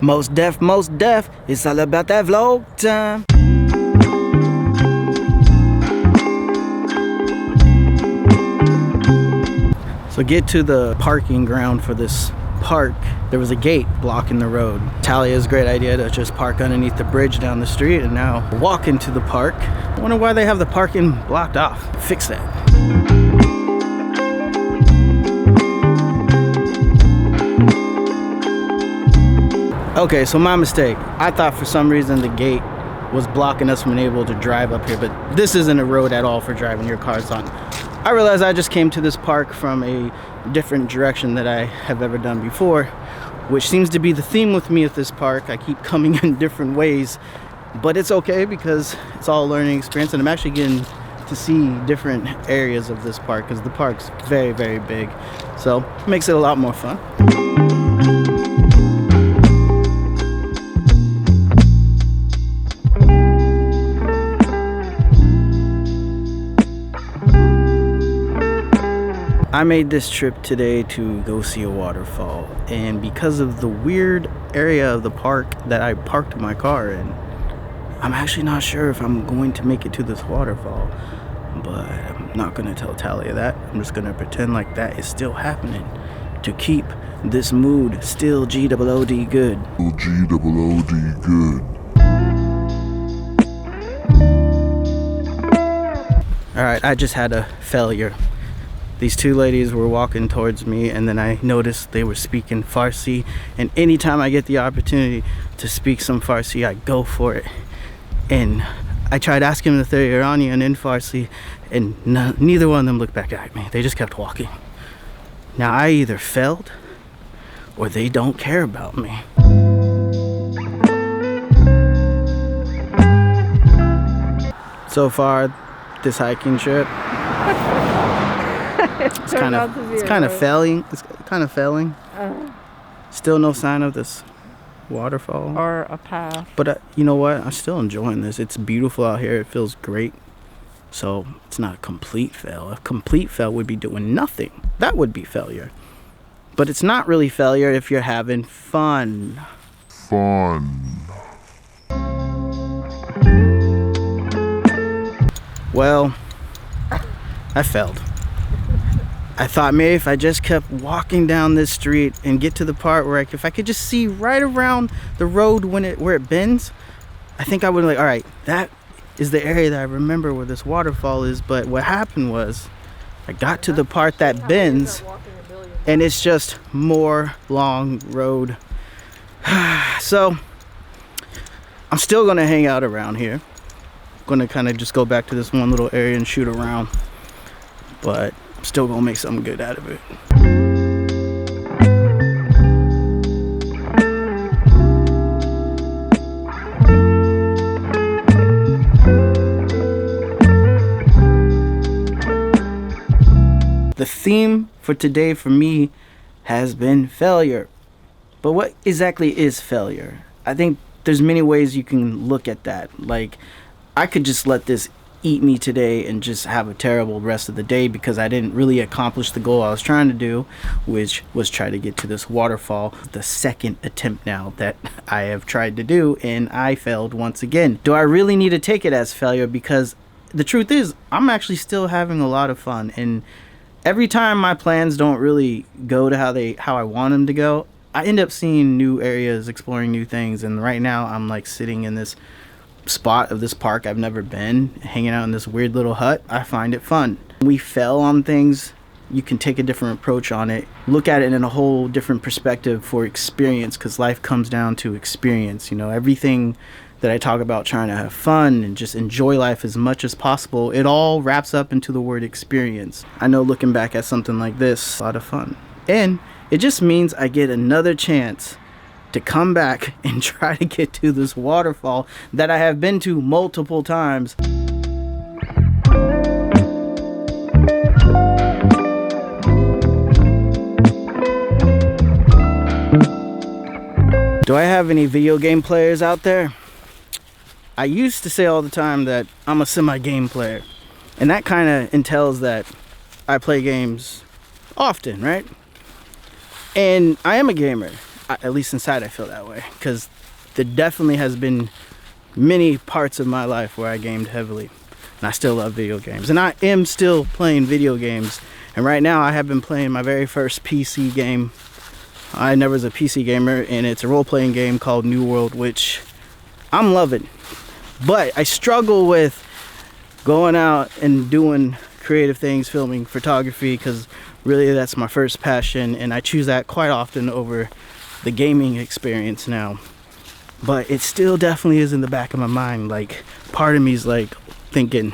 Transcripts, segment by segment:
Most deaf, it's all about that vlog time. So get to the parking ground for this park. There was a gate blocking the road. Talia's great idea to just park underneath the bridge down the street and now walk into the park. I wonder why they have the parking blocked off. Fix that. Okay, so my mistake. I thought for some reason the gate was blocking us from being able to drive up here, but this isn't a road at all for driving your cars on. I realized I just came to this park from a different direction that I have ever done before, which seems to be the theme with me at this park. I keep coming in different ways, but it's okay because it's all a learning experience, and I'm actually getting to see different areas of this park because the park's very, very big, so it makes it a lot more fun. I made this trip today to go see a waterfall, and because of the weird area of the park that I parked my car in, I'm actually not sure if I'm going to make it to this waterfall, but I'm not going to tell Talia that. I'm just going to pretend like that is still happening to keep this mood still G-O-O-D good. G-O-O-D good. Alright, I just had a failure. These two ladies were walking towards me, and then I noticed they were speaking Farsi, and anytime I get the opportunity to speak some Farsi, I go for it. And I tried asking them if they're Iranian in Farsi, and neither one of them looked back at me. They just kept walking. Now I either failed or they don't care about me. So far, this hiking trip, it's kind of failing. It's kind of failing. Still no sign of this waterfall or a path. But you know what? I'm still enjoying this. It's beautiful out here. It feels great. So it's not a complete fail. A complete fail would be doing nothing. That would be failure. But it's not really failure if you're having fun. Well, I failed. I thought maybe if I just kept walking down this street and get to the part where if I could just see right around the road where it bends, I think I would be like, all right, that is the area that I remember where this waterfall is. But what happened was I got to the part that bends and it's just more long road. So I'm still gonna hang out around here. I'm gonna kind of just go back to this one little area and shoot around, but I'm still gonna make something good out of it. The theme for today for me has been failure. But what exactly is failure? I think there's many ways you can look at that. Like, I could just let this eat me today and just have a terrible rest of the day because I didn't really accomplish the goal I was trying to do, which was try to get to this waterfall. The second attempt now that I have tried to do, and I failed once again. Do I really need to take it as failure? Because the truth is, I'm actually still having a lot of fun, and every time my plans don't really go to how I want them to go, I end up seeing new areas, exploring new things, and right now I'm like sitting in this spot of this park I've never been, hanging out in this weird little hut. I find it fun. When we fail on things, you can take a different approach on it, look at it in a whole different perspective for experience, because life comes down to experience. You know, everything that I talk about trying to have fun and just enjoy life as much as possible, it all wraps up into the word experience. I know looking back at something like this, a lot of fun, and it just means I get another chance to come back and try to get to this waterfall that I have been to multiple times. Do I have any video game players out there? I used to say all the time that I'm a semi-game player, and that kind of entails that I play games often, right? And I am a gamer. at least inside I feel that way, because there definitely has been many parts of my life where I gamed heavily, and I still love video games, and I am still playing video games. And right now I have been playing my very first PC game. I never was a PC gamer, and it's a role-playing game called New World, which I'm loving. But I struggle with going out and doing creative things, filming, photography, because really that's my first passion, and I choose that quite often over the gaming experience now. But it still definitely is in the back of my mind. Like, part of me is like thinking,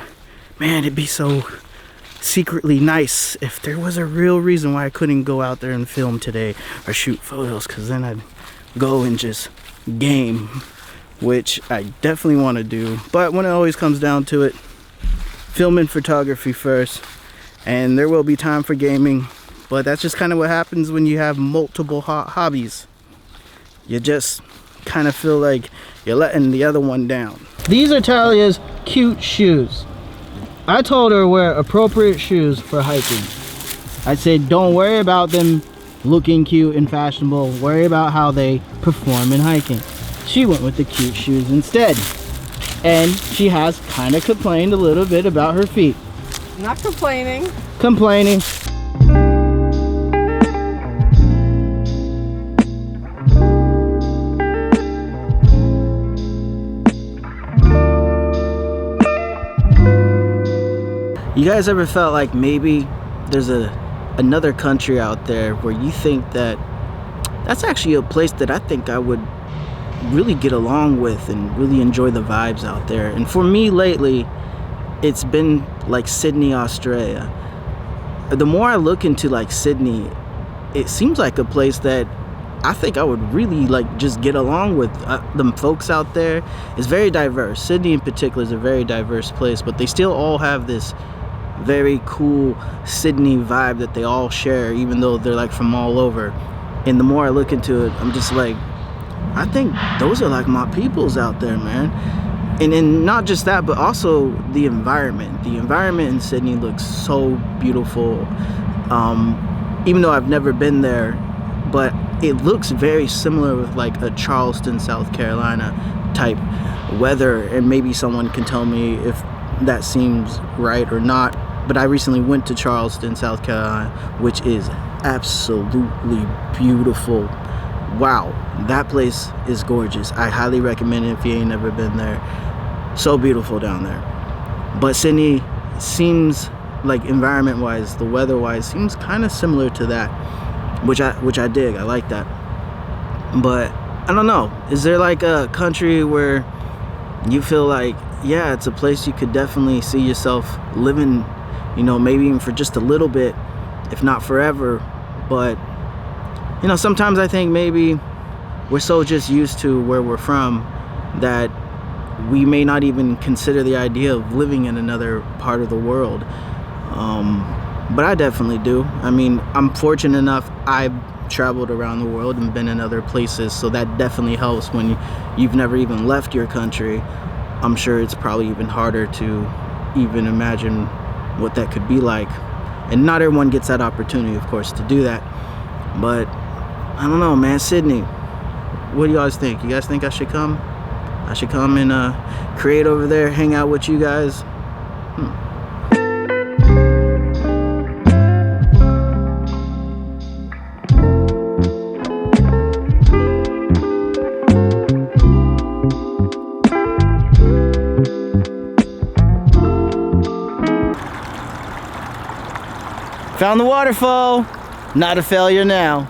man, it'd be so secretly nice if there was a real reason why I couldn't go out there and film today or shoot photos, because then I'd go and just game, which I definitely want to do. But when it always comes down to it, film and photography first, and there will be time for gaming. But that's just kind of what happens when you have multiple hobbies. You just kind of feel like you're letting the other one down. These are Talia's cute shoes. I told her wear appropriate shoes for hiking. I said don't worry about them looking cute and fashionable, worry about how they perform in hiking. She went with the cute shoes instead, and she has kind of complained a little bit about her feet. Not complaining. Complaining. You guys ever felt like maybe there's another country out there where you think that that's actually a place that I think I would really get along with and really enjoy the vibes out there? And for me lately, it's been like Sydney, Australia. The more I look into like Sydney, it seems like a place that I think I would really like just get along with. The folks out there is very diverse. Sydney in particular is a very diverse place, but they still all have this very cool Sydney vibe that they all share, even though they're like from all over. And the more I look into it, I'm just like, I think those are like my peoples out there, man. And not just that, but also the environment. The environment in Sydney looks so beautiful. Even though I've never been there, but it looks very similar with like a Charleston, South Carolina type weather. And maybe someone can tell me if that seems right or not. But I recently went to Charleston, South Carolina, which is absolutely beautiful. Wow, that place is gorgeous. I highly recommend it if you ain't never been there. So beautiful down there. But Sydney seems like, environment wise, the weather wise, seems kind of similar to that, which I dig. I like that. But I don't know, is there like a country where you feel like, yeah, it's a place you could definitely see yourself living, you know, maybe even for just a little bit, if not forever? But you know, sometimes I think maybe we're so just used to where we're from that we may not even consider the idea of living in another part of the world. But I definitely do. I mean, I'm fortunate enough, I've traveled around the world and been in other places, so that definitely helps. When you've never even left your country, I'm sure it's probably even harder to even imagine what that could be like. And not everyone gets that opportunity, of course, to do that. But I don't know, man. Sydney, what do you guys think? You guys think I should come? I should come and create over there, hang out with you guys? Found the waterfall. Not a failure now.